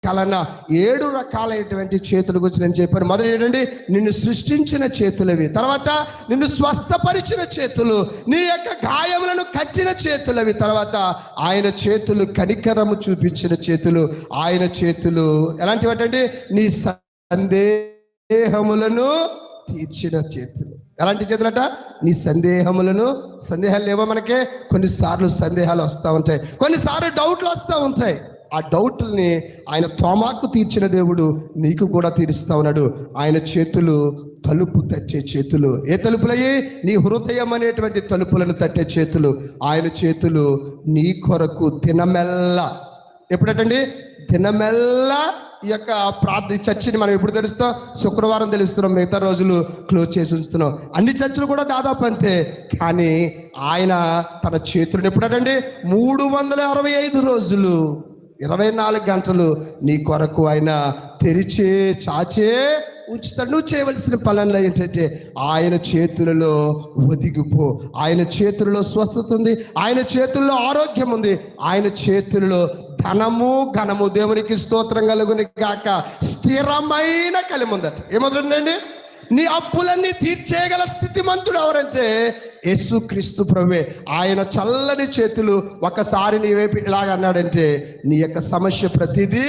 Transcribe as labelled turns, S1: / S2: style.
S1: కలన 7 రకాలైనటువంటి చేతుల గురించి నేను చెప్పాను. మొదటి ఏంటంటే నిన్ను సృష్టించిన చేతులవి, తర్వాత నిన్ను స్వస్థపరిచిన చేతులు, నీ యొక్క గాయములను కట్టిన చేతులవి, తర్వాత ఆయన చేతులు కనికరము చూపించిన చేతులు, ఆయన చేతులు ఎలాంటివంటే నీ సందేహములను తీర్చిన చేతులు. ఎలాంటి చేతులట? నీ సందేహాలు లేవో మనకే కొన్నిసార్లు సందేహాలు వస్తూ ఉంటాయి, కొన్నిసార్లు డౌట్లు వస్తూ ఉంటాయి. ఆ డౌట్లని ఆయన తోమాకు తీర్చిన దేవుడు నీకు కూడా తీరుస్తా ఉన్నాడు. ఆయన చేతులు తలుపు తట్టే చేతులు. ఏ తలుపులయ్యి? నీ హృదయం అనేటువంటి తలుపులను తట్టే చేతులు. ఆయన చేతులు నీ కొరకు దినమెల్లా, ఎప్పుడటండి? దినమెల్లా ఈ యొక్క ప్రార్థన చర్చిని మనం ఎప్పుడు తెలుస్తాం? శుక్రవారం తెలుస్తున్నాం, మిగతా రోజులు క్లోజ్ చేసి ఉంచుతున్నాం. అన్ని చర్చలు కూడా దాదాపు అంతే. కానీ ఆయన తన చేతులను ఎప్పుడటండి 365 రోజులు 24 గంటలు నీ కొరకు ఆయన తెరిచే చాచే ఉంచుతాడు. నువ్వు చేయవలసిన పనులు ఏంటంటే ఆయన చేతులలో ఒదిగిపో. ఆయన చేతులలో స్వస్థత ఉంది, ఆయన చేతుల్లో ఆరోగ్యం ఉంది, ఆయన చేతులలో ధనము ఘనము, దేవునికి స్తోత్రం కలుగుని గాక, స్థిరమైన కలిముందట. ఏమవుతుందండి? నీ అప్పులన్నీ తీర్చేయగల స్థితిమంతుడు ఎవరంటే యేసుక్రీస్తు ప్రభువే. ఆయన చల్లని చేతులు ఒకసారి నీ వైపు ఇలాగ అన్నాడంటే నీ యొక్క సమస్య ప్రతిదీ